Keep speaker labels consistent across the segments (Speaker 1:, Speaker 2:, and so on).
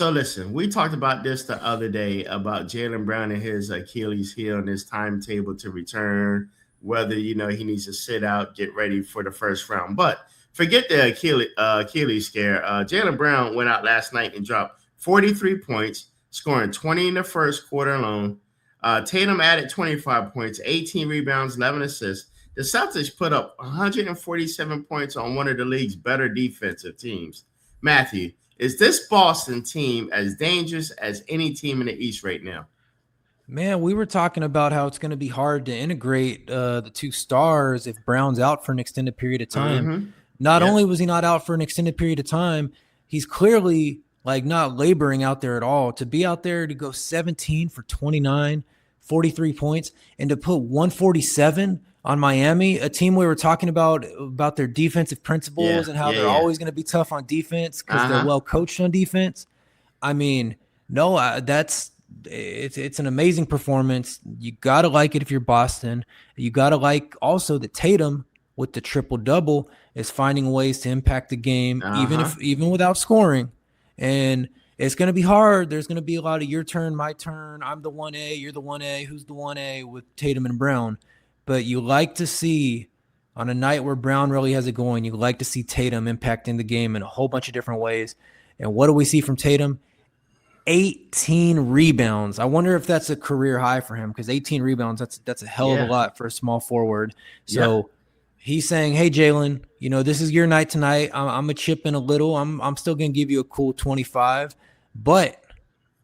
Speaker 1: So listen, we talked about this the other day about Jaylen Brown and his Achilles heel and his timetable to return, whether he needs to sit out, get ready for the first round. But forget the Achilles scare. Jaylen Brown went out last night and dropped 43 points, scoring 20 in the first quarter alone. Tatum added 25 points, 18 rebounds, 11 assists. The Celtics put up 147 points on one of the league's better defensive teams. Matthew, is this Boston team as dangerous as any team in the East right now?
Speaker 2: Man, we were talking about how it's going to be hard to integrate the two stars if Brown's out for an extended period of time.
Speaker 1: Mm-hmm.
Speaker 2: Not only was he not out for an extended period of time, he's clearly not laboring out there at all. To be out there to go 17 for 29, 43 points, and to put 147 on Miami, a team we were talking about their defensive principles and how they're always going to be tough on defense because they're well coached on defense. I mean, no, it's an amazing performance. You got to like it if you're Boston. You got to like also that Tatum with the triple-double is finding ways to impact the game, even without scoring. And it's going to be hard. There's going to be a lot of your turn, my turn. I'm the 1A, you're the 1A. Who's the 1A with Tatum and Brown? But you like to see on a night where Brown really has it going, you like to see Tatum impacting the game in a whole bunch of different ways. And what do we see from Tatum? 18 rebounds. I wonder if that's a career high for him because 18 rebounds, that's a hell of a lot for a small forward. So he's saying, hey, Jaylen, this is your night tonight. I'm going to chip in a little. I'm still going to give you a cool 25, but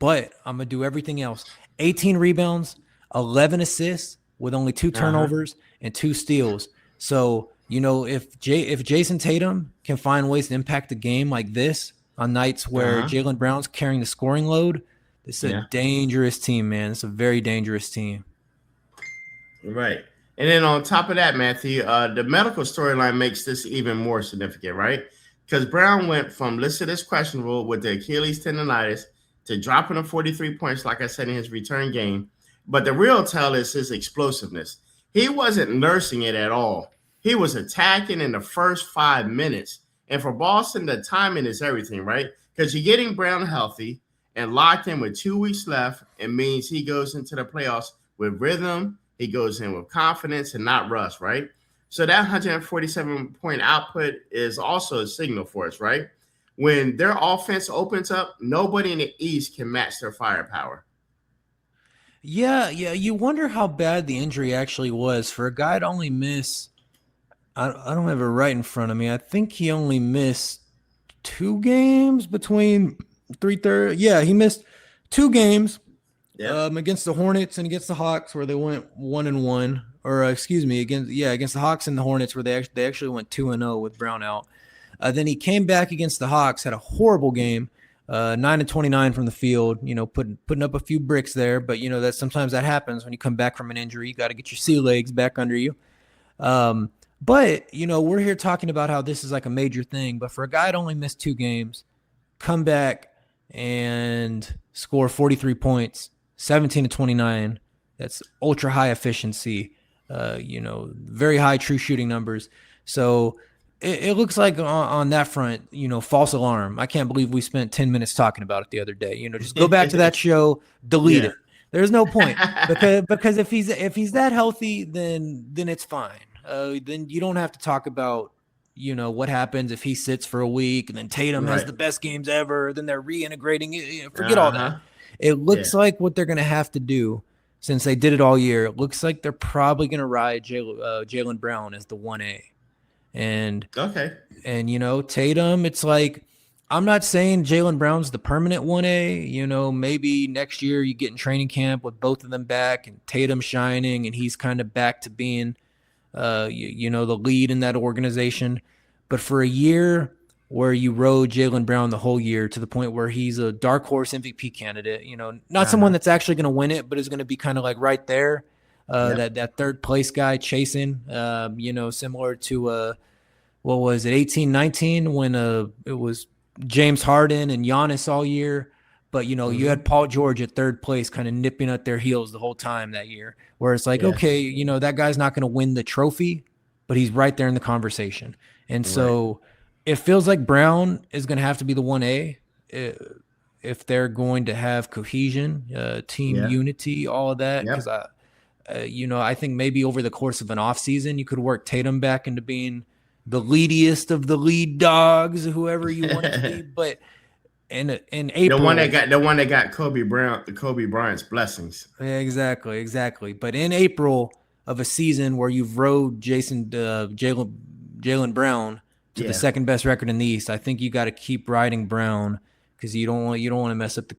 Speaker 2: I'm going to do everything else. 18 rebounds, 11 assists with only 2 turnovers and 2 steals. So, if Jayson Tatum can find ways to impact the game like this on nights where Jaylen Brown's carrying the scoring load, this is a dangerous team, man. It's a very dangerous team.
Speaker 1: Right. And then on top of that, Matthew, the medical storyline makes this even more significant, right? Because Brown went from listed as questionable with the Achilles tendonitis to dropping 43 points, like I said, in his return game. But the real tell is his explosiveness. He wasn't nursing it at all. He was attacking in the first 5 minutes. And for Boston, the timing is everything, right? Because you're getting Brown healthy and locked in with 2 weeks left. It means he goes into the playoffs with rhythm. He goes in with confidence and not rust, right? So that 147-point output is also a signal for us, right? When their offense opens up, nobody in the East can match their firepower.
Speaker 2: Yeah. You wonder how bad the injury actually was for a guy to only miss. I don't have it right in front of me. I think he only missed 2 games between 3/3. Yeah, he missed 2 games against the Hornets and against the Hawks where they went 1-1. Or excuse me, against the Hawks and the Hornets where they actually went 2-0 with Brown out. Then he came back against the Hawks, had a horrible game. 9-29 from the field, putting up a few bricks there, but that sometimes that happens when you come back from an injury. You got to get your sea legs back under you. But we're here talking about how this is like a major thing, but for a guy that only missed 2 games, come back and score 43 points, 17-29. That's ultra high efficiency, very high true shooting numbers. So it looks like on that front, false alarm. I can't believe we spent 10 minutes talking about it the other day. Just go back to that show, delete it. There's no point because if he's that healthy, then it's fine. Then you don't have to talk about what happens if he sits for a week and then Tatum has the best games ever. Then they're reintegrating it. Forget all that. It looks like what they're going to have to do since they did it all year. It looks like they're probably going to ride Jaylen Brown as the 1A. And Tatum, it's like, I'm not saying Jaylen Brown's the permanent 1A. Maybe next year you get in training camp with both of them back and Tatum shining and he's kind of back to being, the lead in that organization. But for a year where you rode Jaylen Brown the whole year to the point where he's a dark horse MVP candidate, not someone that's actually going to win it, but is going to be kind of like right there. That third place guy chasing, similar to what was it, 18-19 when it was James Harden and Giannis all year. But, you had Paul George at third place kind of nipping at their heels the whole time that year, where it's like, okay, that guy's not going to win the trophy, but he's right there in the conversation. And so it feels like Brown is going to have to be the 1A. if they're going to have cohesion, team
Speaker 1: Yeah.
Speaker 2: unity, all of that. Because
Speaker 1: Yep.
Speaker 2: I think maybe over the course of an offseason, you could work Tatum back into being the leadiest of the lead dogs, whoever you want it to be. But in April,
Speaker 1: The one that got Kobe Bryant's blessings.
Speaker 2: yeah, exactly. But in April of a season where you've rode Jaylen Brown to the
Speaker 1: Yeah.
Speaker 2: second best record in the East, I think you got to keep riding Brown because you don't want to mess up